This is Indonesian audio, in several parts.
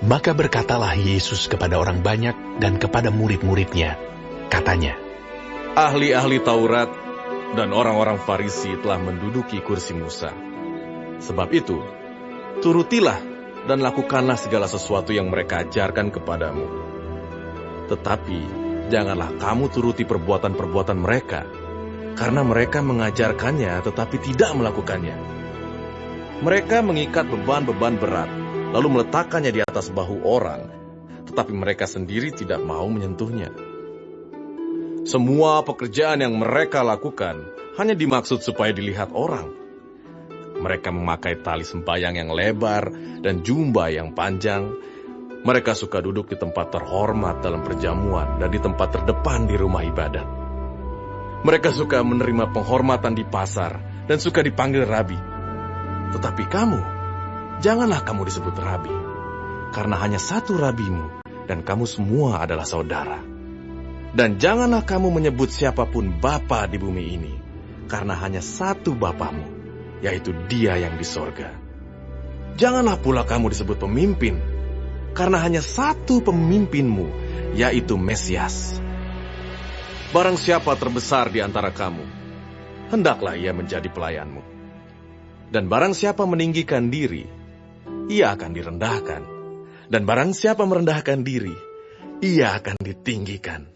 Maka berkatalah Yesus kepada orang banyak dan kepada murid-muridnya, katanya, Ahli-ahli Taurat dan orang-orang Farisi telah menduduki kursi Musa. Sebab itu, turutilah dan lakukanlah segala sesuatu yang mereka ajarkan kepadamu. Tetapi, janganlah kamu turuti perbuatan-perbuatan mereka, karena mereka mengajarkannya tetapi tidak melakukannya. Mereka mengikat beban-beban berat, lalu meletakkannya di atas bahu orang, tetapi mereka sendiri tidak mau menyentuhnya. Semua pekerjaan yang mereka lakukan hanya dimaksud supaya dilihat orang. Mereka memakai tali sembahyang yang lebar dan jubah yang panjang. Mereka suka duduk di tempat terhormat dalam perjamuan dan di tempat terdepan di rumah ibadat. Mereka suka menerima penghormatan di pasar dan suka dipanggil rabi. Tetapi kamu, janganlah kamu disebut rabi, karena hanya satu rabimu, dan kamu semua adalah saudara. Dan janganlah kamu menyebut siapapun bapa di bumi ini, karena hanya satu bapamu, yaitu Dia yang di sorga. Janganlah pula kamu disebut pemimpin, karena hanya satu pemimpinmu, yaitu Mesias. Barang siapa terbesar di antara kamu, hendaklah ia menjadi pelayanmu. Dan barang siapa meninggikan diri, ia akan direndahkan. Dan barang siapa merendahkan diri, ia akan ditinggikan.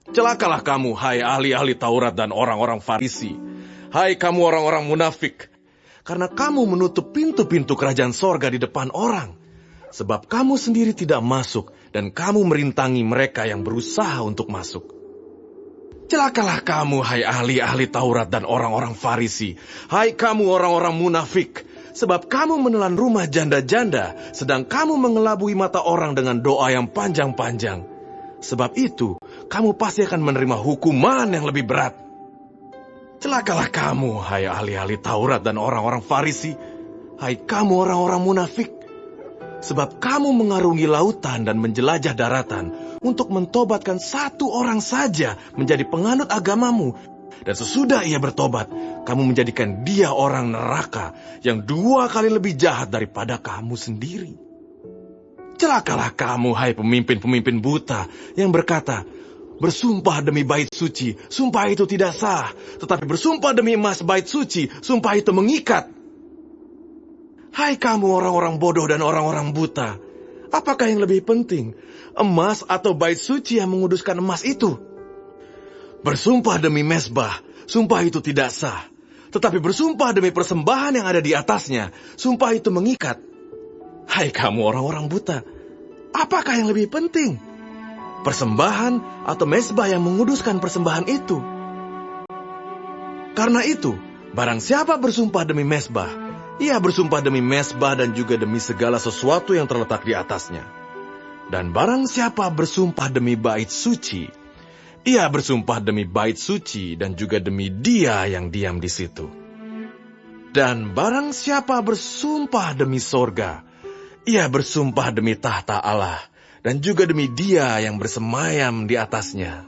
Celakalah kamu, hai ahli-ahli Taurat dan orang-orang Farisi. Hai kamu orang-orang munafik, karena kamu menutup pintu-pintu kerajaan sorga di depan orang. Sebab kamu sendiri tidak masuk, dan kamu merintangi mereka yang berusaha untuk masuk. Celakalah kamu, hai ahli-ahli Taurat dan orang-orang Farisi. Hai kamu orang-orang munafik, sebab kamu menelan rumah janda-janda, sedang kamu mengelabui mata orang dengan doa yang panjang-panjang. Sebab itu, kamu pasti akan menerima hukuman yang lebih berat. Celakalah kamu, hai ahli-ahli Taurat dan orang-orang Farisi. Hai kamu orang-orang munafik, sebab kamu mengarungi lautan dan menjelajah daratan untuk mentobatkan satu orang saja menjadi penganut agamamu. Dan sesudah ia bertobat, kamu menjadikan dia orang neraka yang 2 kali lebih jahat daripada kamu sendiri. Celakalah kamu, hai pemimpin-pemimpin buta yang berkata, bersumpah demi bait suci, sumpah itu tidak sah. Tetapi bersumpah demi emas bait suci, sumpah itu mengikat. Hai kamu orang-orang bodoh dan orang-orang buta, apakah yang lebih penting, emas atau bait suci yang menguduskan emas itu? Bersumpah demi mezbah, sumpah itu tidak sah. Tetapi bersumpah demi persembahan yang ada di atasnya, sumpah itu mengikat. Hai kamu orang-orang buta, apakah yang lebih penting, persembahan atau mezbah yang menguduskan persembahan itu? Karena itu, barang siapa bersumpah demi mezbah, ia bersumpah demi mezbah dan juga demi segala sesuatu yang terletak di atasnya. Dan barang siapa bersumpah demi bait suci, ia bersumpah demi bait suci dan juga demi Dia yang diam di situ. Dan barang siapa bersumpah demi sorga, ia bersumpah demi tahta Allah dan juga demi Dia yang bersemayam di atasnya.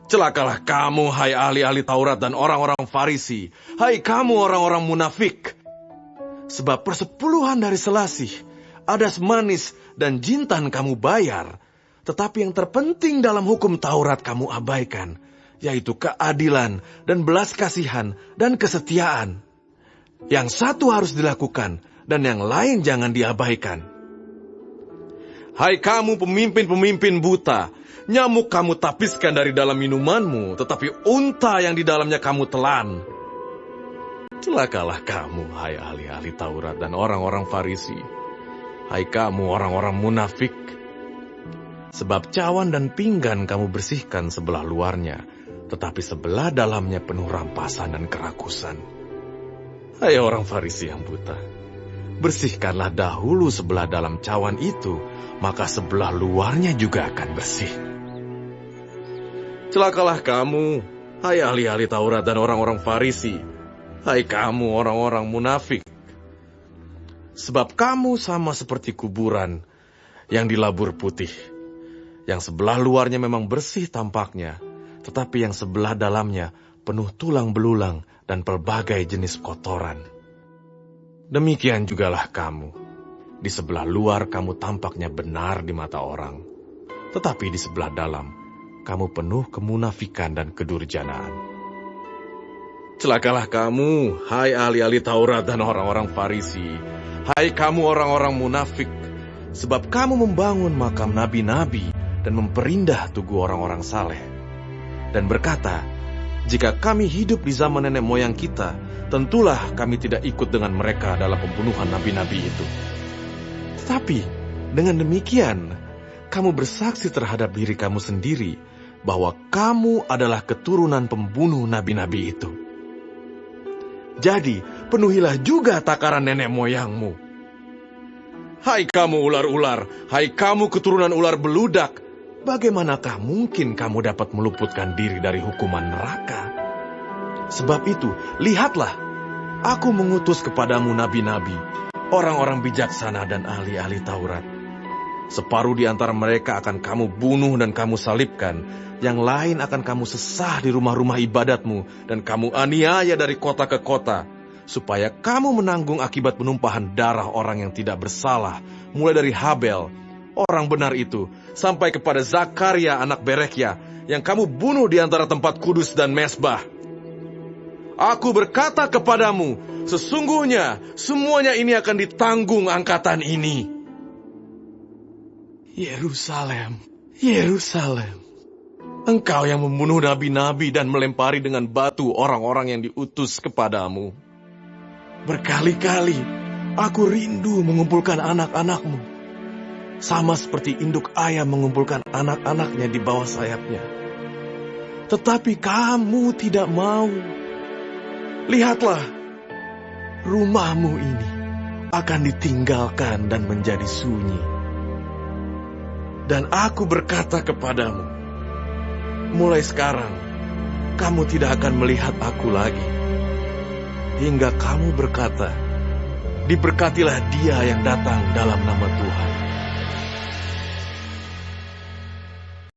Celakalah kamu, hai ahli-ahli Taurat dan orang-orang Farisi. Hai kamu orang-orang munafik. Sebab persepuluhan dari selasih, adas manis dan jintan kamu bayar. Tetapi yang terpenting dalam hukum Taurat kamu abaikan, yaitu keadilan dan belas kasihan dan kesetiaan. Yang satu harus dilakukan dan yang lain jangan diabaikan. Hai kamu pemimpin-pemimpin buta, nyamuk kamu tapiskan dari dalam minumanmu, tetapi unta yang di dalamnya kamu telan. Celakalah kamu, hai ahli-ahli Taurat dan orang-orang Farisi. Hai kamu orang-orang munafik, sebab cawan dan pinggan kamu bersihkan sebelah luarnya, tetapi sebelah dalamnya penuh rampasan dan kerakusan. Hai orang Farisi yang buta, bersihkanlah dahulu sebelah dalam cawan itu, maka sebelah luarnya juga akan bersih. Celakalah kamu, hai ahli-ahli Taurat dan orang-orang Farisi. Hai kamu orang-orang munafik, sebab kamu sama seperti kuburan yang dilabur putih, yang sebelah luarnya memang bersih tampaknya, tetapi yang sebelah dalamnya penuh tulang belulang dan pelbagai jenis kotoran. Demikian jugalah kamu. Di sebelah luar kamu tampaknya benar di mata orang, tetapi di sebelah dalam kamu penuh kemunafikan dan kedurjanaan. Celakalah kamu, hai ahli-ahli Taurat dan orang-orang Farisi, hai kamu orang-orang munafik, sebab kamu membangun makam nabi-nabi dan memperindah tugu orang-orang saleh, dan berkata, jika kami hidup di zaman nenek moyang kita, tentulah kami tidak ikut dengan mereka dalam pembunuhan nabi-nabi itu. Tetapi dengan demikian, kamu bersaksi terhadap diri kamu sendiri bahwa kamu adalah keturunan pembunuh nabi-nabi itu. Jadi, penuhilah juga takaran nenek moyangmu. Hai kamu ular-ular, hai kamu keturunan ular beludak, bagaimanakah mungkin kamu dapat meluputkan diri dari hukuman neraka? Sebab itu, lihatlah, aku mengutus kepadamu nabi-nabi, orang-orang bijaksana dan ahli-ahli Taurat. Separuh di antara mereka akan kamu bunuh dan kamu salibkan, yang lain akan kamu sesah di rumah-rumah ibadatmu, dan kamu aniaya dari kota ke kota, supaya kamu menanggung akibat penumpahan darah orang yang tidak bersalah, mulai dari Habel, orang benar itu, sampai kepada Zakaria anak Berekhya, yang kamu bunuh di antara tempat kudus dan mezbah. Aku berkata kepadamu, sesungguhnya semuanya ini akan ditanggung angkatan ini. Yerusalem, Yerusalem, engkau yang membunuh nabi-nabi dan melempari dengan batu orang-orang yang diutus kepadamu. Berkali-kali aku rindu mengumpulkan anak-anakmu, sama seperti induk ayam mengumpulkan anak-anaknya di bawah sayapnya. Tetapi kamu tidak mau. Lihatlah, rumahmu ini akan ditinggalkan dan menjadi sunyi. Dan aku berkata kepadamu, mulai sekarang kamu tidak akan melihat aku lagi, hingga kamu berkata, diberkatilah dia yang datang dalam nama Tuhan.